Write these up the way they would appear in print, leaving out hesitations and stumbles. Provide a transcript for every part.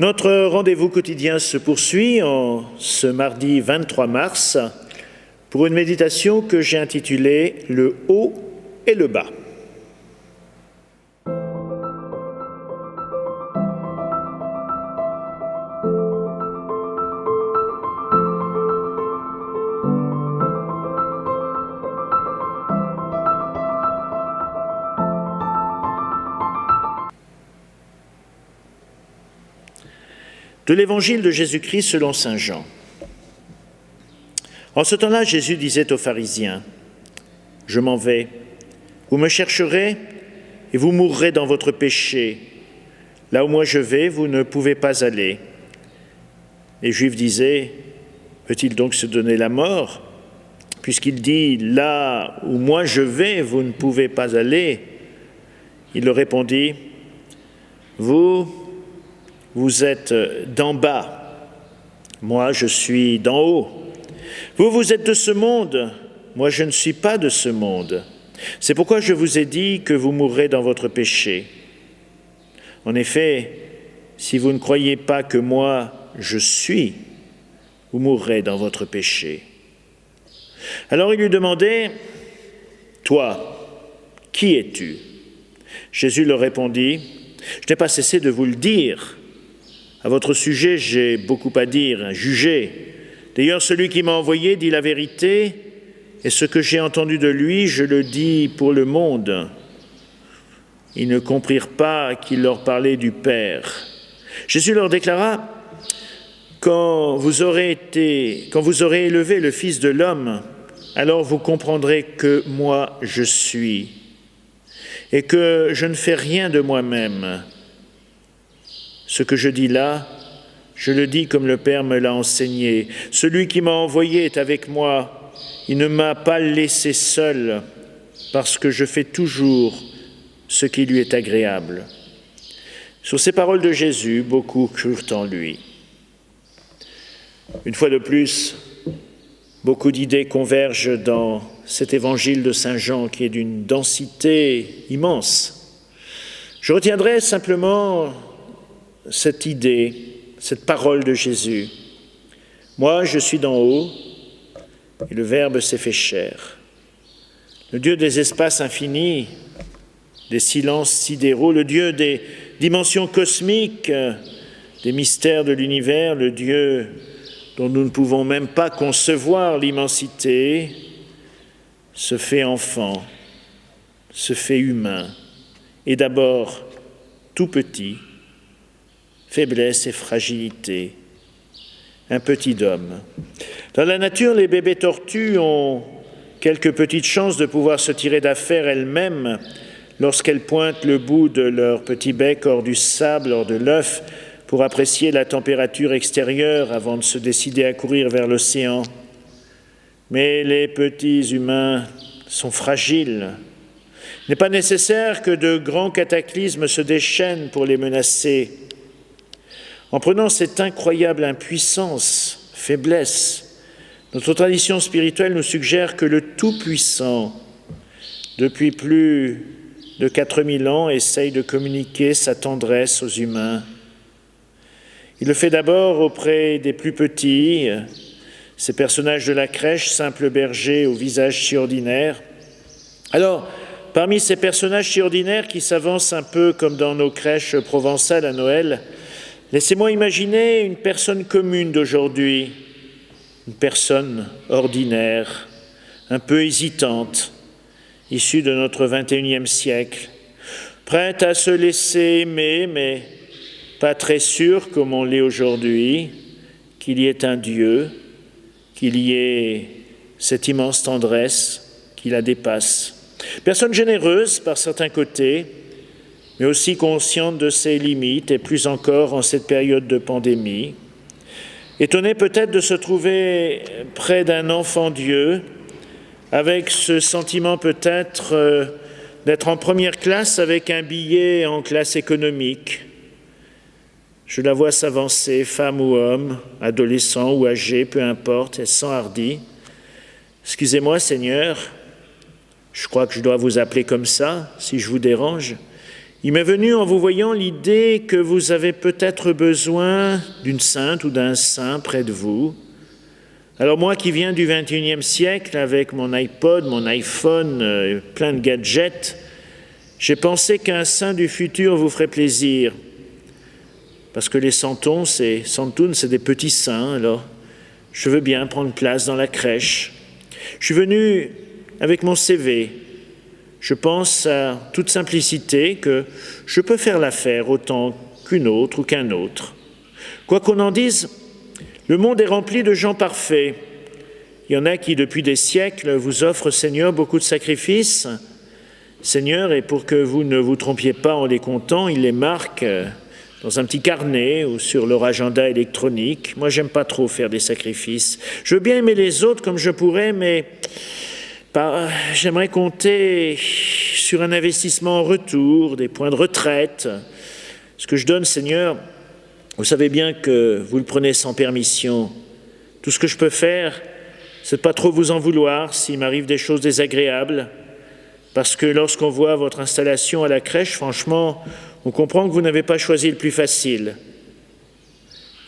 Notre rendez-vous quotidien se poursuit en ce mardi 23 mars pour une méditation que j'ai intitulée « Le haut et le bas ». De l'évangile de Jésus-Christ selon saint Jean. En ce temps-là, Jésus disait aux pharisiens, « Je m'en vais, vous me chercherez et vous mourrez dans votre péché. Là où moi je vais, vous ne pouvez pas aller. » Les Juifs disaient, « Peut-il donc se donner la mort ? Puisqu'il dit, là où moi je vais, vous ne pouvez pas aller. » Il leur répondit, « Vous êtes d'en bas, moi je suis d'en haut. Vous êtes de ce monde, moi je ne suis pas de ce monde. C'est pourquoi je vous ai dit que vous mourrez dans votre péché. En effet, si vous ne croyez pas que moi je suis, vous mourrez dans votre péché. » Alors il lui demandait, « Toi, qui es-tu » Jésus leur répondit, « Je n'ai pas cessé de vous le dire. À votre sujet, j'ai beaucoup à dire, jugez. D'ailleurs, celui qui m'a envoyé dit la vérité, et ce que j'ai entendu de lui, je le dis pour le monde. » Ils ne comprirent pas qu'il leur parlait du Père. Jésus leur déclara, « Quand vous aurez élevé le Fils de l'homme, alors vous comprendrez que moi je suis, et que je ne fais rien de moi-même. Ce que je dis là, je le dis comme le Père me l'a enseigné. Celui qui m'a envoyé est avec moi. Il ne m'a pas laissé seul, parce que je fais toujours ce qui lui est agréable. » Sur ces paroles de Jésus, beaucoup crurent en lui. Une fois de plus, beaucoup d'idées convergent dans cet évangile de saint Jean qui est d'une densité immense. Je retiendrai simplement cette idée, cette parole de Jésus. Moi, je suis d'en haut, et le Verbe s'est fait chair. Le Dieu des espaces infinis, des silences sidéraux, le Dieu des dimensions cosmiques, des mystères de l'univers, le Dieu dont nous ne pouvons même pas concevoir l'immensité, se fait enfant, se fait humain, et d'abord tout petit, faiblesse et fragilité, un petit homme. Dans la nature, les bébés tortues ont quelques petites chances de pouvoir se tirer d'affaire elles-mêmes lorsqu'elles pointent le bout de leur petit bec hors du sable, hors de l'œuf, pour apprécier la température extérieure avant de se décider à courir vers l'océan. Mais les petits humains sont fragiles. Il n'est pas nécessaire que de grands cataclysmes se déchaînent pour les menacer. En prenant cette incroyable impuissance, faiblesse, notre tradition spirituelle nous suggère que le Tout-Puissant, depuis plus de 4000 ans, essaye de communiquer sa tendresse aux humains. Il le fait d'abord auprès des plus petits, ces personnages de la crèche, simples bergers au visage si ordinaire. Alors, parmi ces personnages si ordinaires qui s'avancent un peu comme dans nos crèches provençales à Noël, laissez-moi imaginer une personne commune d'aujourd'hui, une personne ordinaire, un peu hésitante, issue de notre 21e siècle, prête à se laisser aimer, mais pas très sûre, comme on l'est aujourd'hui, qu'il y ait un Dieu, qu'il y ait cette immense tendresse qui la dépasse. Personne généreuse par certains côtés, mais aussi consciente de ses limites, et plus encore en cette période de pandémie. Étonnée peut-être de se trouver près d'un enfant Dieu, avec ce sentiment peut-être d'être en première classe avec un billet en classe économique. Je la vois s'avancer, femme ou homme, adolescent ou âgé, peu importe, elle s'enhardit. « Excusez-moi, Seigneur, je crois que je dois vous appeler comme ça, si je vous dérange. Il m'est venu en vous voyant l'idée que vous avez peut-être besoin d'une sainte ou d'un saint près de vous. Alors moi qui viens du XXIe siècle avec mon iPod, mon iPhone, plein de gadgets, j'ai pensé qu'un saint du futur vous ferait plaisir. Parce que les santons, santounes, c'est des petits saints, alors je veux bien prendre place dans la crèche. Je suis venu avec mon CV. Je pense à toute simplicité que je peux faire l'affaire autant qu'une autre ou qu'un autre. Quoi qu'on en dise, le monde est rempli de gens parfaits. Il y en a qui, depuis des siècles, vous offrent, Seigneur, beaucoup de sacrifices. Seigneur, et pour que vous ne vous trompiez pas en les comptant, ils les marquent dans un petit carnet ou sur leur agenda électronique. Moi, j'aime pas trop faire des sacrifices. Je veux bien aimer les autres comme je pourrais, mais j'aimerais compter sur un investissement en retour, des points de retraite. Ce que je donne, Seigneur, vous savez bien que vous le prenez sans permission. Tout ce que je peux faire, c'est de pas trop vous en vouloir s'il m'arrive des choses désagréables. Parce que lorsqu'on voit votre installation à la crèche, franchement, on comprend que vous n'avez pas choisi le plus facile.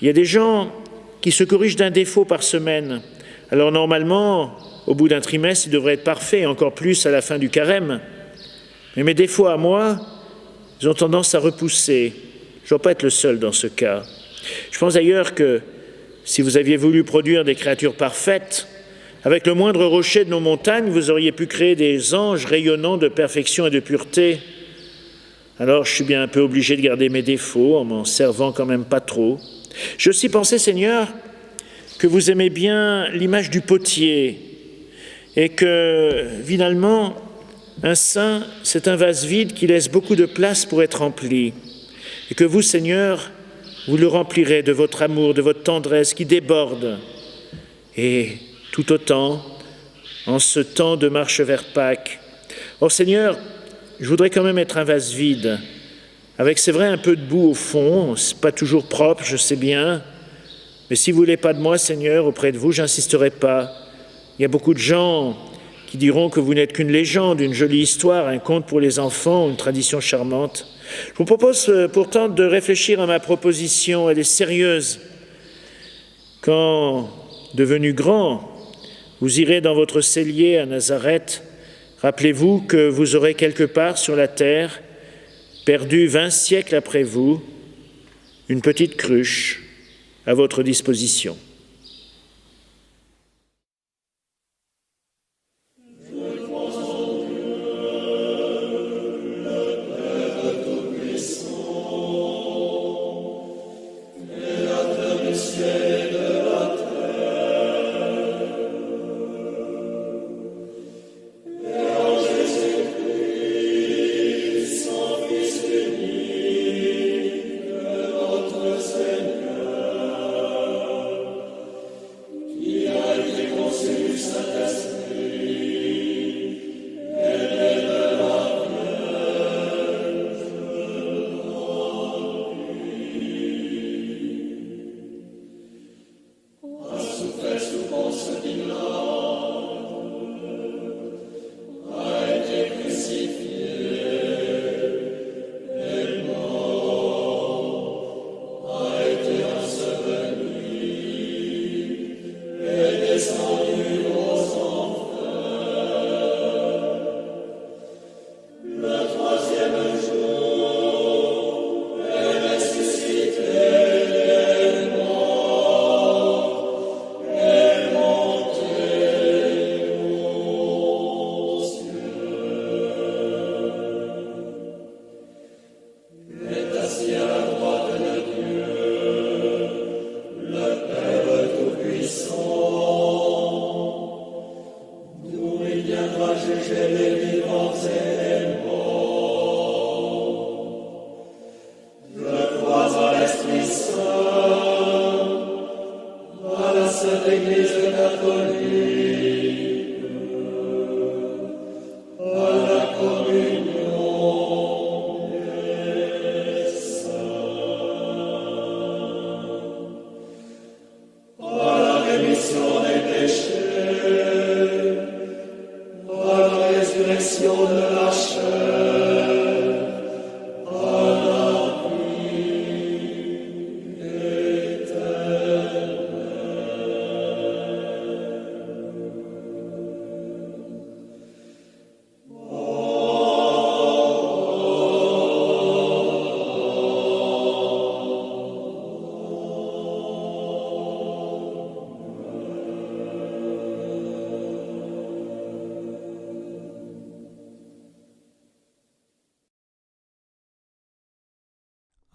Il y a des gens qui se corrigent d'un défaut par semaine. Alors normalement, au bout d'un trimestre, il devrait être parfait, encore plus à la fin du carême. Mais mes défauts à moi, ils ont tendance à repousser. Je ne dois pas être le seul dans ce cas. Je pense d'ailleurs que si vous aviez voulu produire des créatures parfaites, avec le moindre rocher de nos montagnes, vous auriez pu créer des anges rayonnants de perfection et de pureté. Alors je suis bien un peu obligé de garder mes défauts en m'en servant quand même pas trop. J'ai aussi pensé, Seigneur, que vous aimez bien l'image du potier et que finalement, un saint, c'est un vase vide qui laisse beaucoup de place pour être rempli. Et que vous, Seigneur, vous le remplirez de votre amour, de votre tendresse qui déborde. Et tout autant, en ce temps de marche vers Pâques. Or, Seigneur, je voudrais quand même être un vase vide, avec, c'est vrai, un peu de boue au fond, c'est pas toujours propre, je sais bien, mais si vous voulez pas de moi, Seigneur, auprès de vous, j'insisterai pas. Il y a beaucoup de gens qui diront que vous n'êtes qu'une légende, une jolie histoire, un conte pour les enfants, une tradition charmante. Je vous propose pourtant de réfléchir à ma proposition, elle est sérieuse. Quand, devenu grand, vous irez dans votre cellier à Nazareth, rappelez-vous que vous aurez quelque part sur la terre, perdu 20 siècles après vous, une petite cruche à votre disposition.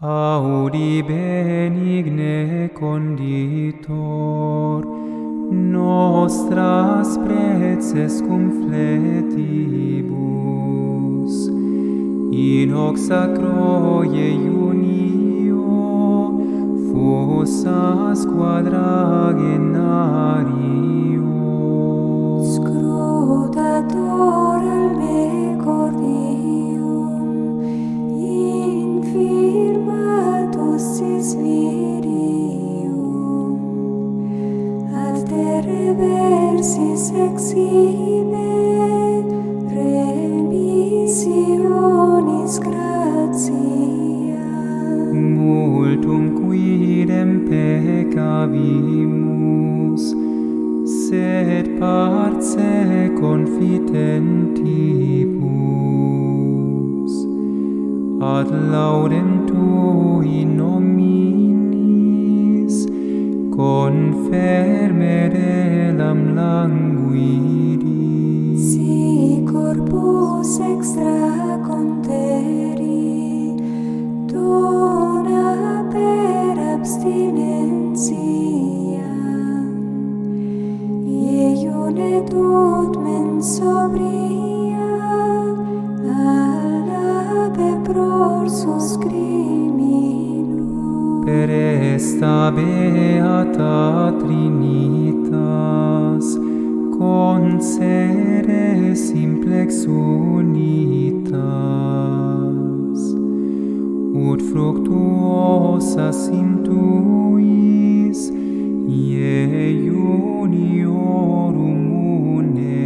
Audi benigne conditor, nostras preces cum fletibus, in hoc sacro iunio fossas quadragenario. Scrutator al me cordium, infirmatus sis virium, altere versis exhibe remissionis gratia. Multum quidem peccavimus, sed parce confitentibus, ad laudem tui nominis, confermere lam languidis. Si corpus extra conteri, dona per abstinentia, iune tot men sobria, alla pepror suscriminum. Per esta beata Trinitas concede simplex unitas, ut fructuosas intuis, ie uniorum une